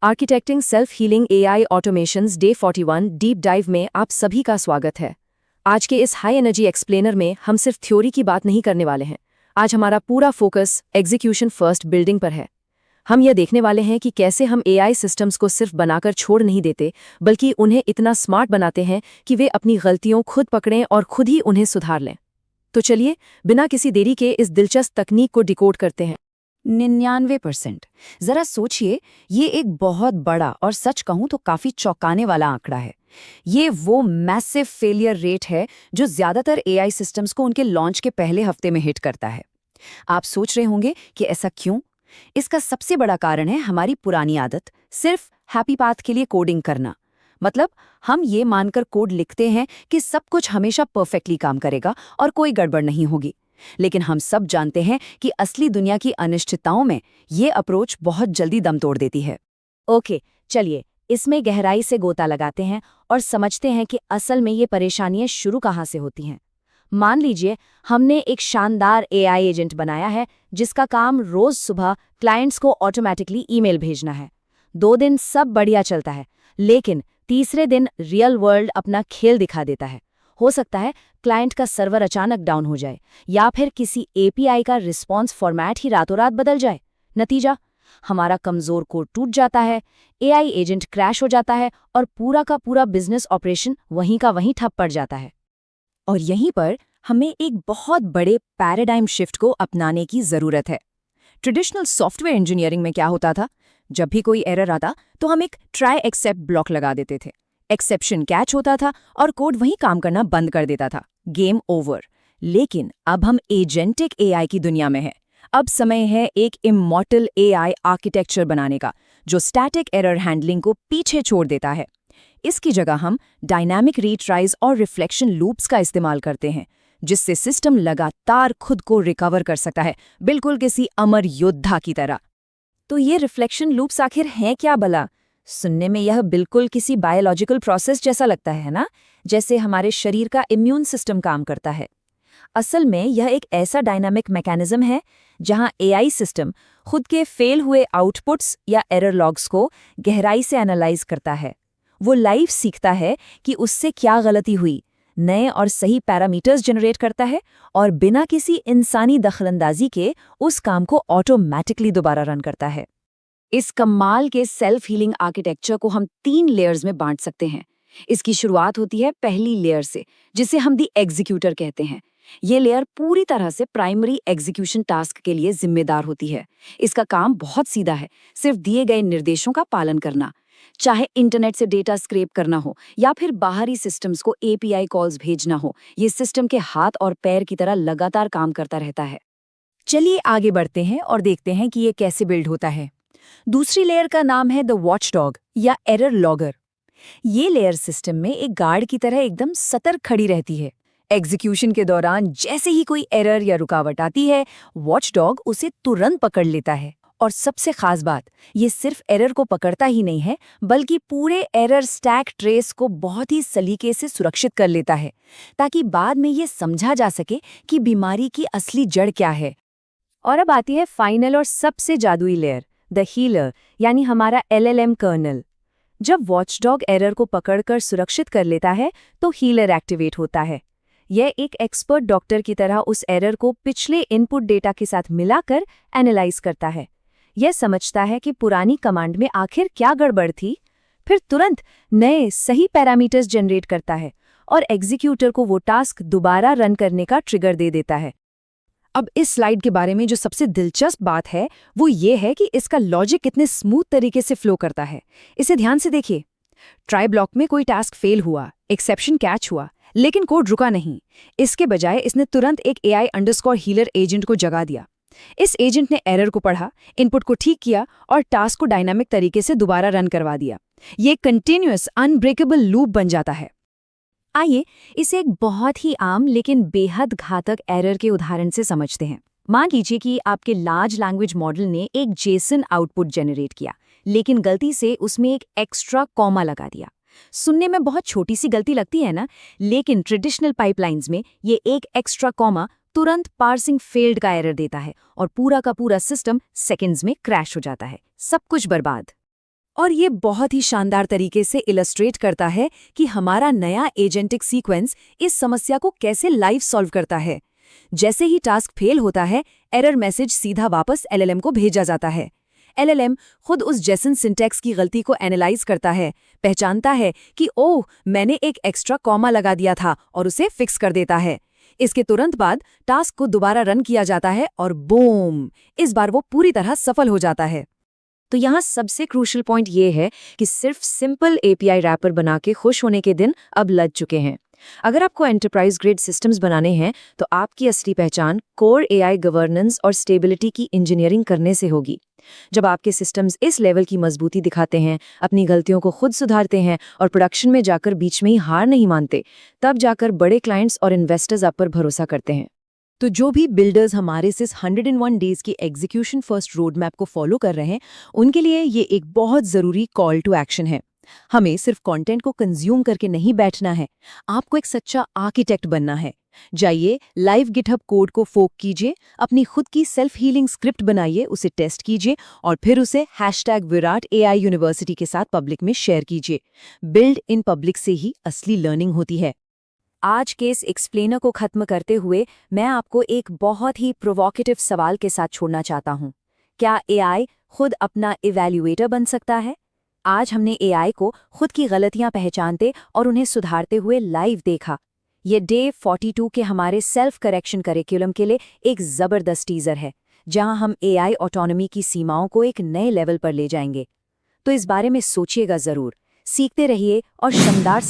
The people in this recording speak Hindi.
आर्किटेक्टिंग self healing AI automations day 41 deep dive में आप सभी का स्वागत है। आज के इस हाई एनर्जी एक्सप्लेनर में हम सिर्फ थ्योरी की बात नहीं करने वाले हैं। आज हमारा पूरा फोकस एग्जीक्यूशन फर्स्ट बिल्डिंग पर है। हम यह देखने वाले हैं कि कैसे हम एआई सिस्टम्स को सिर्फ बनाकर छोड़ नहीं देते, बल्कि उन्हें इतना स्मार्ट बनाते हैं कि वे अपनी गलतियों खुद पकड़ें और खुद ही उन्हें सुधार लें। तो चलिए, बिना किसी देरी के इस दिलचस्प तकनीक को डिकोड करते हैं। 99%। जरा सोचिए, ये एक बहुत बड़ा और सच कहूं तो काफी चौंकाने वाला आंकड़ा है। ये वो मैसिव फेलियर रेट है जो ज्यादातर एआई सिस्टम्स को उनके लॉन्च के पहले हफ्ते में हिट करता है। आप सोच रहे होंगे कि ऐसा क्यों? इसका सबसे बड़ा कारण है हमारी पुरानी आदत, सिर्फ हैप्पी पाथ के लिए कोडिंग करना। मतलब हम ये मानकर कोड लिखते हैं कि सब कुछ हमेशा परफेक्टली काम करेगा और कोई गड़बड़ नहीं होगी। लेकिन हम सब जानते हैं कि असली दुनिया की अनिश्चितताओं में ये अप्रोच बहुत जल्दी दम तोड़ देती है। ओके, चलिए इसमें गहराई से गोता लगाते हैं और समझते हैं कि असल में ये परेशानियां शुरू कहाँ से होती हैं। मान लीजिए हमने एक शानदार एआई एजेंट बनाया है जिसका काम रोज सुबह क्लाइंट्स को ऑटोमेटिकली ईमेल भेजना है। 2 दिन सब बढ़िया चलता है, लेकिन तीसरे दिन रियल वर्ल्ड अपना खेल दिखा देता है। हो सकता है क्लाइंट का सर्वर अचानक डाउन हो जाए या फिर किसी एपीआई का रिस्पॉन्स फॉर्मेट ही रातों रात बदल जाए। नतीजा, हमारा कमजोर कोड टूट जाता है, एआई एजेंट क्रैश हो जाता है और पूरा का पूरा बिजनेस ऑपरेशन वहीं का वहीं ठप पड़ जाता है। और यहीं पर हमें एक बहुत बड़े पैराडाइम शिफ्ट को अपनाने की जरूरत है। ट्रेडिशनल सॉफ्टवेयर इंजीनियरिंग में क्या होता था? जब भी कोई एरर आता तो हम एक ट्राई एक्सेप्ट ब्लॉक लगा देते थे। एक्सेप्शन कैच होता था और कोड वहीं काम करना बंद कर देता था। Game over. लेकिन अब हम एजेंटिक एआई की दुनिया में हैं। अब समय है एक इमॉर्टल एआई आर्किटेक्चर बनाने का, जो स्टैटिक एरर हैंडलिंग को पीछे छोड़ देता है। इसकी जगह हम डायनामिक रीट्राइज और रिफ्लेक्शन लूप्स का इस्तेमाल करते हैं, जिससे सिस्टम लगातार खुद को रिकवर कर सकता है, बिल्कुल किसी अमर योद्धा की तरह। तो ये रिफ्लेक्शन लूप्स आखिर हैं क्या भला? सुनने में यह बिल्कुल किसी बायोलॉजिकल प्रोसेस जैसा लगता है ना, जैसे हमारे शरीर का इम्यून सिस्टम काम करता है। असल में यह एक ऐसा डायनामिक मैकेनिज्म है जहां एआई सिस्टम खुद के फेल हुए आउटपुट्स या एरर लॉग्स को गहराई से एनालाइज करता है। वो लाइव सीखता है कि उससे क्या गलती हुई, नए और सही पैरामीटर्स जनरेट करता है और बिना किसी इंसानी दखलंदाजी के उस काम को ऑटोमैटिकली दोबारा रन करता है। इस कमाल के सेल्फ हीलिंग आर्किटेक्चर को हम 3 लेयर्स में बांट सकते हैं। इसकी शुरुआत होती है पहली लेयर से, जिसे हम दी एग्जीक्यूटर कहते हैं। ये लेयर पूरी तरह से प्राइमरी एग्जीक्यूशन टास्क के लिए जिम्मेदार होती है। इसका काम बहुत सीधा है, सिर्फ दिए गए निर्देशों का पालन करना। चाहे इंटरनेट से डेटा स्क्रैप करना हो या फिर बाहरी सिस्टम्स को एपीआई कॉल्स भेजना हो, ये सिस्टम के हाथ और पैर की तरह लगातार काम करता रहता है। चलिए आगे बढ़ते हैं और देखते हैं कि ये कैसे बिल्ड होता है। दूसरी लेयर का नाम है द वॉचडॉग या एरर लॉगर। ये लेयर सिस्टम में एक गार्ड की तरह एकदम सतर्क खड़ी रहती है। एग्जीक्यूशन के दौरान जैसे ही कोई एरर या रुकावट आती है, वॉचडॉग उसे तुरंत पकड़ लेता है। और सबसे खास बात, ये सिर्फ एरर को पकड़ता ही नहीं है, बल्कि पूरे एरर स्टैक ट्रेस को बहुत ही सलीके से सुरक्षित कर लेता है, ताकि बाद में ये समझा जा सके कि बीमारी की असली जड़ क्या है। और अब आती है फाइनल और सबसे जादुई लेयर, द हीलर, यानी हमारा एलएलएम कर्नल। जब वॉचडॉग एरर को पकड़कर सुरक्षित कर लेता है तो हीलर एक्टिवेट होता है। यह एक एक्सपर्ट डॉक्टर की तरह उस एरर को पिछले इनपुट डेटा के साथ मिलाकर एनालाइज करता है। यह समझता है कि पुरानी कमांड में आखिर क्या गड़बड़ थी, फिर तुरंत नए सही पैरामीटर्स जनरेट करता है और एग्जीक्यूटर को वो टास्क दोबारा रन करने का ट्रिगर दे देता है। अब इस स्लाइड के बारे में जो सबसे दिलचस्प बात है वो ये है कि इसका लॉजिक कितने स्मूथ तरीके से फ्लो करता है। इसे ध्यान से देखिए। ट्राई ब्लॉक में कोई टास्क फेल हुआ, एक्सेप्शन कैच हुआ, लेकिन कोड रुका नहीं। इसके बजाय इसने तुरंत एक AI_हीलर एजेंट को जगा दिया। इस एजेंट ने एरर को पढ़ा, इनपुट को ठीक किया और टास्क को डायनामिक तरीके से दोबारा रन करवा दिया। ये कंटिन्यूअस अनब्रेकेबल लूप बन जाता है। आइए इसे एक बहुत ही आम लेकिन बेहद घातक एरर के उदाहरण से समझते हैं। मान लीजिए कि आपके लार्ज लैंग्वेज मॉडल ने एक जेसन आउटपुट जनरेट किया, लेकिन गलती से उसमें एक एक्स्ट्रा कॉमा लगा दिया। सुनने में बहुत छोटी सी गलती लगती है ना, लेकिन ट्रेडिशनल पाइपलाइंस में ये एक एक्स्ट्रा कॉमा तुरंत पार्सिंग फेल्ड का एरर देता है और पूरा का पूरा सिस्टम सेकंड्स में क्रैश हो जाता है, सब कुछ बर्बाद। और ये बहुत ही शानदार तरीके से इलस्ट्रेट करता है कि हमारा नया एजेंटिक सीक्वेंस इस समस्या को कैसे लाइव सॉल्व करता है। जैसे ही टास्क फेल होता है, एरर मैसेज सीधा वापस एलएलएम को भेजा जाता है। एलएलएम खुद उस जेसन सिंटैक्स की गलती को एनालाइज करता है, पहचानता है कि ओह, मैंने एक एक्स्ट्रा कॉमा लगा दिया था और उसे फिक्स कर देता है। इसके तुरंत बाद टास्क को दोबारा रन किया जाता है और बूम, इस बार वो पूरी तरह सफल हो जाता है। तो यहाँ सबसे क्रूशियल पॉइंट ये है कि सिर्फ सिंपल एपीआई रैपर बना के खुश होने के दिन अब लग चुके हैं। अगर आपको एंटरप्राइज ग्रेड सिस्टम्स बनाने हैं तो आपकी असली पहचान कोर एआई गवर्नेंस और स्टेबिलिटी की इंजीनियरिंग करने से होगी। जब आपके सिस्टम्स इस लेवल की मजबूती दिखाते हैं, अपनी गलतियों को खुद सुधारते हैं और प्रोडक्शन में जाकर बीच में ही हार नहीं मानते, तब जाकर बड़े क्लाइंट्स और इन्वेस्टर्स आप पर भरोसा करते हैं। तो जो भी बिल्डर्स हमारे इस 101 डेज की एग्जीक्यूशन फर्स्ट रोड मैप को फॉलो कर रहे हैं, उनके लिए ये एक बहुत ज़रूरी कॉल टू एक्शन है। हमें सिर्फ कंटेंट को कंज्यूम करके नहीं बैठना है, आपको एक सच्चा आर्किटेक्ट बनना है। जाइए, लाइव गिटहब कोड को फोक कीजिए, अपनी खुद की सेल्फ हीलिंग स्क्रिप्ट बनाइए, उसे टेस्ट कीजिए और फिर उसे #विराट AI यूनिवर्सिटी के साथ पब्लिक में शेयर कीजिए। बिल्ड इन पब्लिक से ही असली लर्निंग होती है। आज के इस एक्सप्लेनर को खत्म करते हुए मैं आपको एक बहुत ही प्रोवोकेटिव सवाल के साथ छोड़ना चाहता हूँ। क्या एआई खुद अपना इवैल्यूएटर बन सकता है? आज हमने एआई को खुद की गलतियां पहचानते और उन्हें सुधारते हुए लाइव देखा। ये डे 42 के हमारे सेल्फ करेक्शन करिकुलम के लिए एक ज़बरदस्त टीज़र है, जहां हम एआई ऑटोनॉमी की सीमाओं को एक नए लेवल पर ले जाएंगे। तो इस बारे में सोचिएगा ज़रूर, सीखते रहिए और शानदार